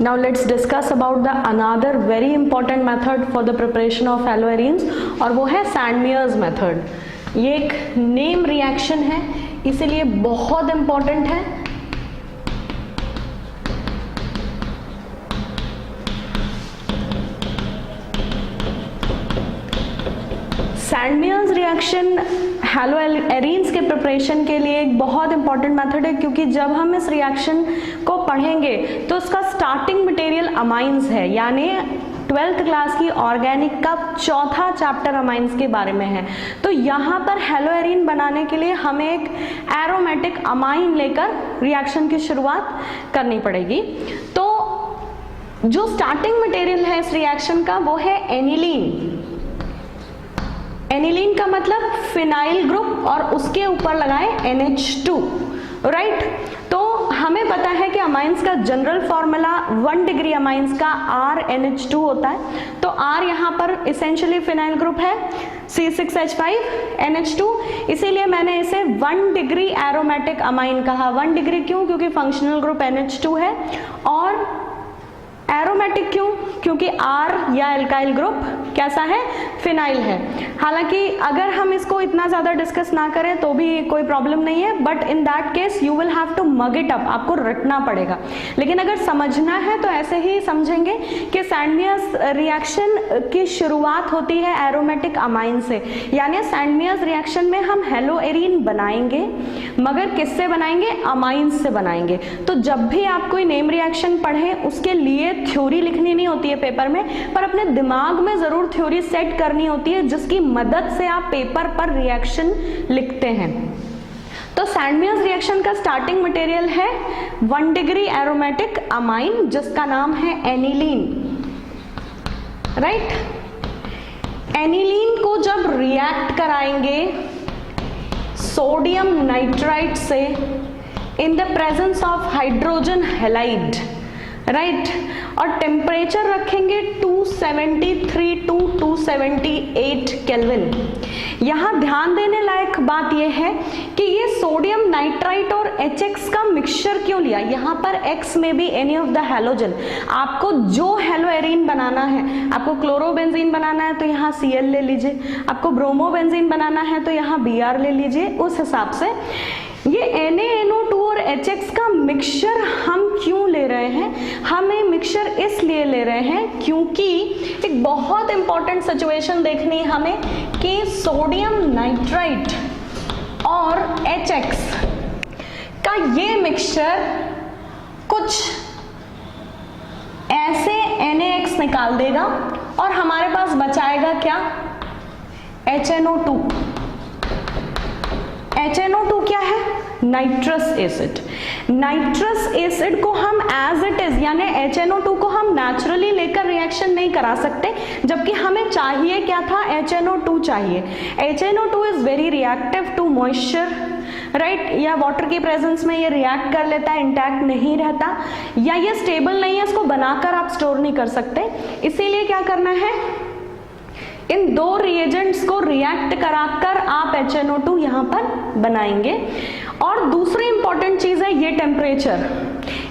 Now let's discuss about the another very important method for the preparation of haloarenes और वो है सैंडमियर्स method. ये एक नेम रिएक्शन है, इसीलिए बहुत इंपॉर्टेंट है। सैंडमियर्स रिएक्शन हैलोएरीन्स के प्रिपरेशन के लिए एक बहुत इंपॉर्टेंट मेथड है, क्योंकि जब हम इस रिएक्शन को पढ़ेंगे तो इसका स्टार्टिंग मटेरियल अमाइंस है, यानी 12th क्लास की ऑर्गेनिक का चौथा चैप्टर अमाइंस के बारे में है। तो यहाँ पर हैलोएरीन बनाने के लिए हमें एक एरोमेटिक अमाइन लेकर रिएक्शन की शुरुआत करनी पड़ेगी। तो जो स्टार्टिंग मटेरियल है इस रिएक्शन का वो है एनिलीन। एनिलीन का मतलब फिनाइल ग्रुप और उसके ऊपर लगाए NH2, राइट। तो हमें पता है कि अमाइंस का जनरल फॉर्मूला 1 डिग्री अमाइंस का RNH2 होता है। तो R यहाँ पर इसेंशियली फिनाइल ग्रुप है, C6H5NH2, इसीलिए मैंने इसे 1 डिग्री एरोमेटिक अमाइन कहा। 1 डिग्री क्यों? क्योंकि फंक्शनल ग्रुप NH2 है। और एरोमेटिक क्यों? क्योंकि R या एल्काइल ग्रुप कैसा है? फिनाइल है। हालांकि अगर हम इसको इतना ज़्यादा डिस्कस ना करें तो भी कोई प्रॉब्लम नहीं है, but in that case you will have to mug it up, आपको रटना पड़ेगा। लेकिन अगर समझना है तो ऐसे ही समझेंगे कि सैंडमियर्स रिएक्शन की शुरुआत होती है एरोमेटिक अमाइन से, यानी सैंडमियर्स रिएक्शन में हम हैलोएरीन बनाएंगे, मगर किससे बनाएंगे? अमाइंस से बनाएंगे। तो जब भी आप कोई नेम रिएक्शन पढ़ें उसके लिए थ्योरी लिखनी नहीं होती है पेपर में, पर अपने दिमाग में जरूर थ्योरी सेट करनी होती है, जिसकी मदद से आप पेपर पर रिएक्शन लिखते हैं। तो सैंडमियर्स रिएक्शन का स्टार्टिंग मटेरियल है 1 डिग्री एरोमेटिक अमाइन, जिसका नाम है एनिलीन, राइट। एनिलीन को जब रिएक्ट कराएंगे सोडियम नाइट्राइट से in the presence of hydrogen halide, right, और टेम्परेचर रखेंगे 273 टू 278 केल्विन। यहाँ ध्यान देने लायक बात यह है कि ये सोडियम नाइट्राइट और HX का मिक्सचर क्यों लिया। यहाँ पर X में भी एनी ऑफ द हैलोजन, आपको जो हैलोएरीन बनाना है, आपको क्लोरोबेंजीन बनाना है तो यहाँ Cl ले लीजिए, आपको ब्रोमोबेंजीन बनाना है तो यहाँ Br ले लीजिए। उस हिसाब से ये NaNO2 और HX का मिक्सचर हम क्यों ले रहे हैं? हम ये मिक्सचर इसलिए ले रहे हैं क्योंकि एक बहुत इंपॉर्टेंट सिचुएशन देखनी है हमें कि सोडियम नाइट्राइट और HX का ये मिक्सचर कुछ ऐसे NaX निकाल देगा और हमारे पास बचाएगा क्या? HNO2। HNO2 क्या है? Nitrous acid. नाइट्रस एसिड को हम एज इट इज, यानी HNO2 को हम नेचुरली लेकर रिएक्शन नहीं करा सकते, जबकि हमें चाहिए क्या था? HNO2 चाहिए। HNO2 is very reactive to moisture, right, या वाटर की प्रेजेंस में ये रिएक्ट कर लेता है, इंटैक्ट नहीं रहता, या ये स्टेबल नहीं है, इसको बनाकर आप स्टोर नहीं कर सकते। इसीलिए क्या करना है? इन दो रिएजेंट्स को रिएक्ट कराकर आप HNO2 यहाँ पर बनाएंगे। और दूसरी इंपॉर्टेंट चीज है ये टेम्परेचर।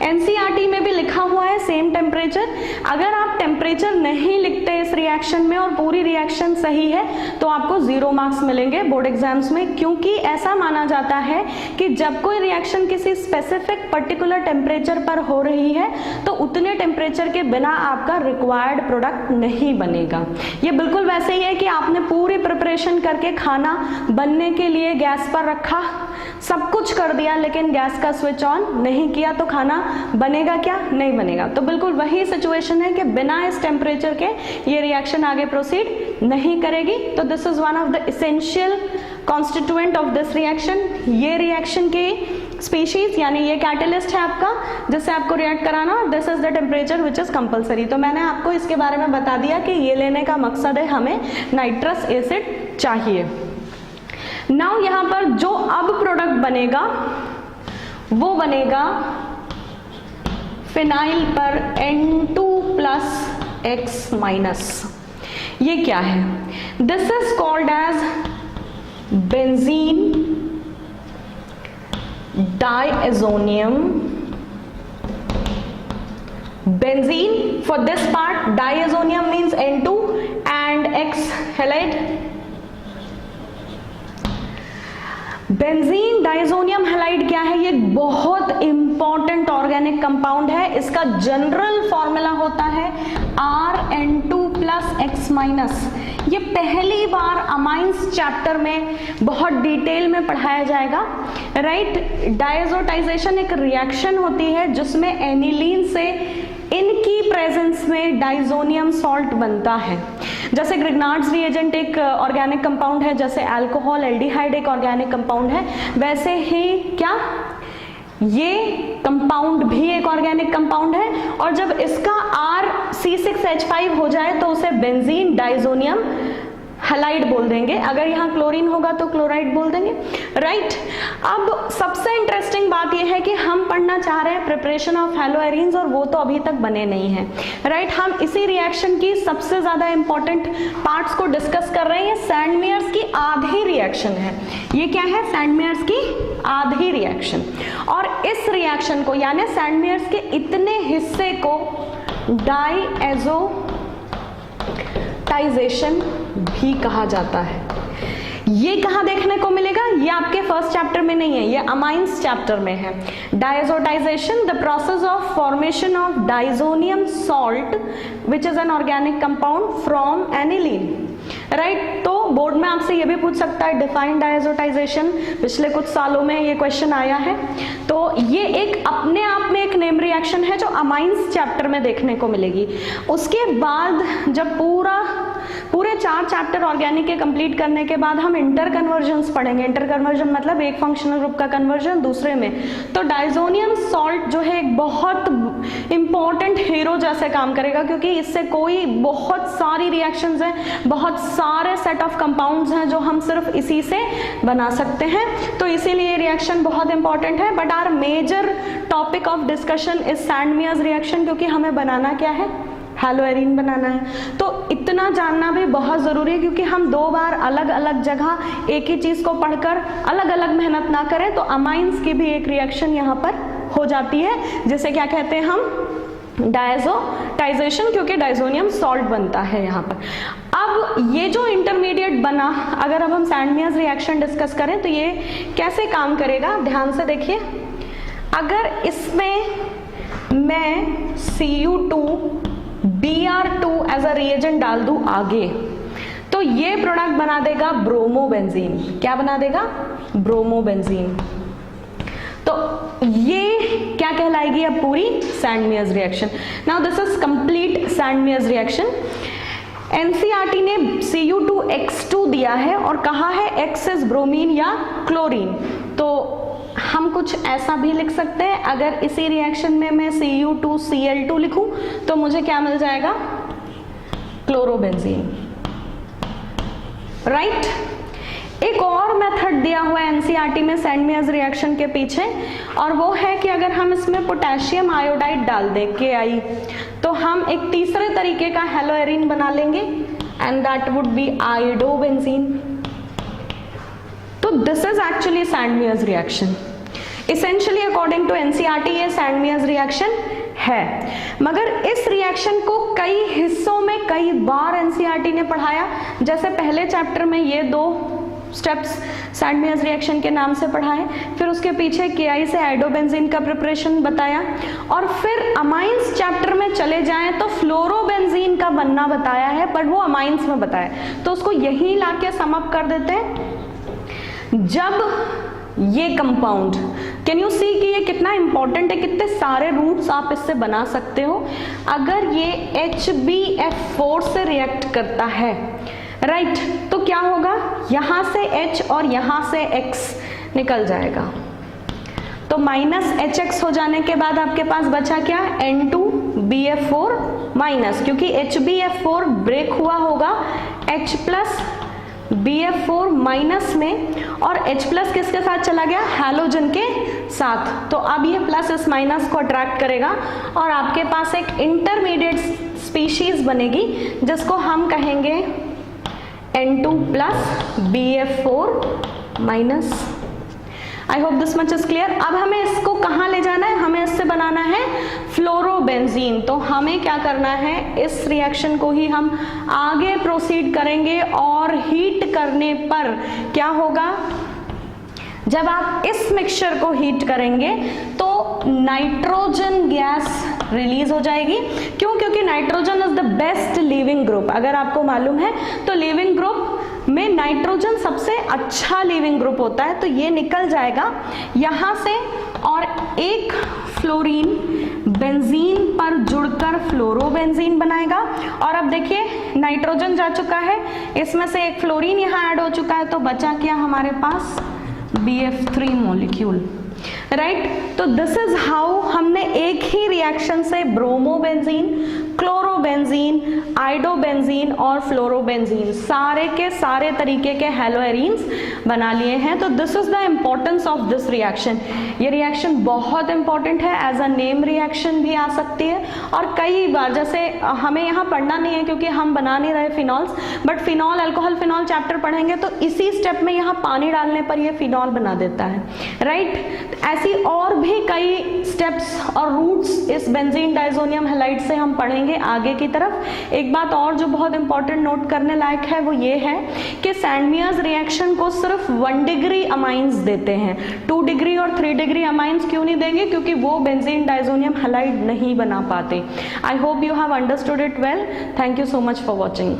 NCERT में भी लिखा हुआ है सेम टेम्परेचर। अगर आप टेम्परेचर नहीं लिखते इस रिएक्शन में और पूरी रिएक्शन सही है तो आपको 0 मार्क्स मिलेंगे बोर्ड एग्जाम्स में, क्योंकि ऐसा माना जाता है कि जब कोई रिएक्शन किसी स्पेसिफिक पर्टिकुलर टेम्परेचर पर हो रही है तो उतने टेम्परेचर के बिना आपका रिक्वायर्ड प्रोडक्ट नहीं बनेगा। ये बिल्कुल वैसे ही है कि आपने पूरी प्रिपरेशन करके खाना बनने के लिए गैस पर रखा, सब कुछ कर दिया, लेकिन गैस का स्विच ऑन नहीं किया तो खाना बनेगा क्या? नहीं बनेगा। तो बिल्कुल वही सिचुएशन है कि बिना इस टेम्परेचर के ये रिएक्शन आगे प्रोसीड नहीं करेगी। तो this is one of the essential constituent of this reaction. ये रिएक्शन की स्पीशीज यानी ये कैटलिस्ट है आपका जिससे आपको रिएक्ट कराना, this is the temperature which is compulsory. तो मैंने आपको इसके बारे में बता दिया कि ये लेने का मकसद है हमें नाइट्रस एसिड चाहिए। नाउ यहाँ पर जो अब प्रोडक्ट बनेगा वो बनेगा फिनाइल पर N2+X-। ये क्या है? This is called as benzene diazonium benzene for this part, diazonium means N2 and X halide. Benzene diazonium halide क्या है? ये बहुत इंपॉर्टेंट ऑर्गेनिक कंपाउंड है। इसका जनरल फॉर्मूला होता है Rn2 + X-। ये पहली बार अमाइंस चैप्टर में बहुत डिटेल में पढ़ाया जाएगा, राइट। डायजोटाइजेशन एक रिएक्शन होती है जिसमें एनिलीन से इनकी प्रेजेंस में डाइजोनियम सॉल्ट बनता है। जैसे ग्रिग्नार्ड्स रिएजेंट एक ऑर्गेनिक कंपाउंड है, जैसे अल्कोहल एल्डिहाइड एक ऑर्गेनिक कंपाउंड है, वैसे ही क्या ये कंपाउंड भी एक ऑर्गेनिक कंपाउंड है। और जब इसका R(C6H5) हो जाए तो उसे बेंजीन डाइजोनियम हैलाइड बोल देंगे। अगर यहाँ क्लोरीन होगा तो क्लोराइड बोल देंगे, राइट। अब सबसे इंटरेस्टिंग बात यह है कि हम पढ़ना चाह रहे हैं प्रिपरेशन ऑफ हैलोएरीन्स, और वो तो अभी तक बने नहीं हैं, राइट। हम इसी रिएक्शन की सबसे ज्यादा इंपॉर्टेंट पार्ट्स को डिस्कस कर रहे हैं। ये सैंडमेयर्स की आधी रिएक्शन है। ये क्या है? सैंडमेयर्स की आधी रिएक्शन। और इस रिएक्शन को यानी सैंडमेयर्स के इतने हिस्से को डायजोटाइजेशन भी कहा जाता है। ये कहाँ देखने को मिलेगा? ये आपके फर्स्ट चैप्टर में नहीं है, ये अमाइंस चैप्टर में है। डायजोटाइजेशन, the process of formation of diazonium salt which is an organic compound from aniline, right. तो बोर्ड में आपसे ये भी पूछ सकता है डिफाइन डायजोटाइजेशन, पिछले कुछ सालों में ये क्वेश्चन आया है। तो ये एक अपने आप में एक नेम रिएक्शन है जो अमाइंस चैप्टर में देखने को मिलेगी। उसके बाद जब पूरे 4 चैप्टर ऑर्गेनिक के कंप्लीट करने के बाद हम इंटर कन्वर्जन्स पढ़ेंगे। इंटर कन्वर्जन मतलब एक फंक्शनल ग्रुप का कन्वर्जन दूसरे में। तो डाइजोनियम सॉल्ट जो है एक बहुत इंपॉर्टेंट हीरो जैसे काम करेगा, क्योंकि इससे कोई बहुत सारी रिएक्शंस हैं, बहुत सारे सेट ऑफ कंपाउंड्स हैं जो हम सिर्फ इसी से बना सकते हैं। तो इसीलिए रिएक्शन बहुत इंपॉर्टेंट है। But our major topic of discussion is Sandmeyer's reaction, क्योंकि हमें बनाना क्या है? हैलोएरीन बनाना है। तो इतना जानना भी बहुत ज़रूरी है, क्योंकि हम 2 बार अलग अलग जगह एक ही चीज़ को पढ़कर अलग अलग मेहनत ना करें। तो अमाइंस की भी एक रिएक्शन यहाँ पर हो जाती है, जिसे क्या कहते हैं हम? डायजोटाइजेशन, क्योंकि डाइजोनियम सॉल्ट बनता है यहाँ पर। अब ये जो इंटरमीडिएट बना, अगर अब हम सैंडमेयर्स रिएक्शन डिस्कस करें तो ये कैसे काम करेगा, ध्यान से देखिए। अगर इसमें मैं Cu2Br2 एज अ रिएजेंट डाल दूं आगे, तो ये प्रोडक्ट बना देगा ब्रोमोबेंजीन। क्या बना देगा? ब्रोमोबेंजीन। तो ये क्या कहलाएगी अब? पूरी Sandmeyer's reaction. Now this is complete Sandmeyer's reaction. NCERT ने Cu2X2 दिया है और कहा है X इज ब्रोमीन या क्लोरीन। तो हम कुछ ऐसा भी लिख सकते हैं, अगर इसी रिएक्शन में मैं Cu2Cl2 लिखूं तो मुझे क्या मिल जाएगा? Chlorobenzene, right. एक और मेथड दिया हुआ है एनसीईआरटी में सैंडमेयर्स रिएक्शन के पीछे, और वो है कि अगर हम इसमें पोटेशियम आयोडाइड डाल दें Ki, तो हम एक तीसरे तरीके का हैलोएरीन बना लेंगे, and that would be iodobenzene. तो this is actually Sandmeyer's reaction. Essentially according to NCERT ये सैंडमेयर्स रिएक्शन है, मगर इस रिएक्शन को कई हिस्सों में कई बार एनसीईआरटी ने पढ़ाया। जैसे पहले चैप्टर में ये 2 स्टेप्स सैंडमेयर्स रिएक्शन के नाम से पढ़ाए, फिर उसके पीछे Ki से आयोडोबेंजीन का प्रिपरेशन बताया, और फिर अमाइंस चैप्टर में चले जाएं तो फ्लोरोबेंजीन का बनना बताया है, पर वो अमाइंस में बताया। तो उसको यहीं लाके सम अप कर देते हैं। जब ये कंपाउंड, कैन यू सी कि ये कितना इंपॉर्टेंट है, कितने सारे रूट्स आप इससे बना सकते हो। अगर ये HbF4 से रिएक्ट करता है, राइट, तो क्या होगा? यहां से H और यहां से X निकल जाएगा। तो -HX हो जाने के बाद आपके पास बचा क्या? N2BF4 माइनस, क्योंकि HbF4 ब्रेक हुआ होगा H प्लस BF4 माइनस में, और H प्लस किसके साथ चला गया? हैलोजन के साथ। तो अब ये प्लस इस माइनस को अट्रैक्ट करेगा और आपके पास एक इंटरमीडिएट स्पीशीज बनेगी जिसको हम कहेंगे N2 plus BF4 minus. I hope this much is clear. अब हमें इसको कहाँ ले जाना है, हमें इससे बनाना है फ्लोरोबेंजीन। तो हमें क्या करना है, इस रिएक्शन को ही हम आगे प्रोसीड करेंगे और हीट करने पर क्या होगा, जब आप इस मिक्सचर को हीट करेंगे तो नाइट्रोजन गैस रिलीज हो जाएगी। क्यों? क्योंकि nitrogen is the best leaving group. अगर आपको मालूम है तो लिविंग ग्रुप में नाइट्रोजन सबसे अच्छा लिविंग ग्रुप होता है। तो ये निकल जाएगा यहाँ से और एक फ्लोरीन बेंजीन पर जुड़कर फ्लोरोबेंजीन बनाएगा। और अब देखिए नाइट्रोजन जा चुका है, इसमें से एक फ्लोरीन यहाँ ऐड हो चुका है, तो बचा क्या हमारे पास, BF3 मॉलिक्यूल, राइट। तो दिस इज हाउ हमने एक ही रिएक्शन से ब्रोमोबेंजीन, क्लोरोबेंजीन, आइडोबेंजीन और फ्लोरोबेंजीन सारे के सारे तरीके के हैलोएरीन्स बना लिए हैं। तो this is the importance of this reaction. ये रिएक्शन बहुत इंपॉर्टेंट है, एज अ नेम रिएक्शन भी आ सकती है। और कई बार, जैसे हमें यहाँ पढ़ना नहीं है क्योंकि हम बना नहीं रहे phenols, but phenol alcohol phenol chapter पढ़ेंगे तो इसी स्टेप में यहाँ पानी डालने पर ये फिनॉल बना देता है, राइट। ऐसी और भी कई स्टेप्स और रूट्स इस बेंजीन डाइजोनियम हैलाइड से हम पढ़ेंगे आगे की तरफ। एक बात और जो बहुत इंपॉर्टेंट नोट करने लायक है वो ये है कि सैंडमियर्स रिएक्शन को सिर्फ 1 डिग्री अमाइंस देते हैं, 2 डिग्री और 3 डिग्री अमाइंस क्यों नहीं देंगे, क्योंकि वो बेंजीन डाइजोनियम हैलाइड नहीं बना पाते। I hope you have understood it well. Thank you so much for watching.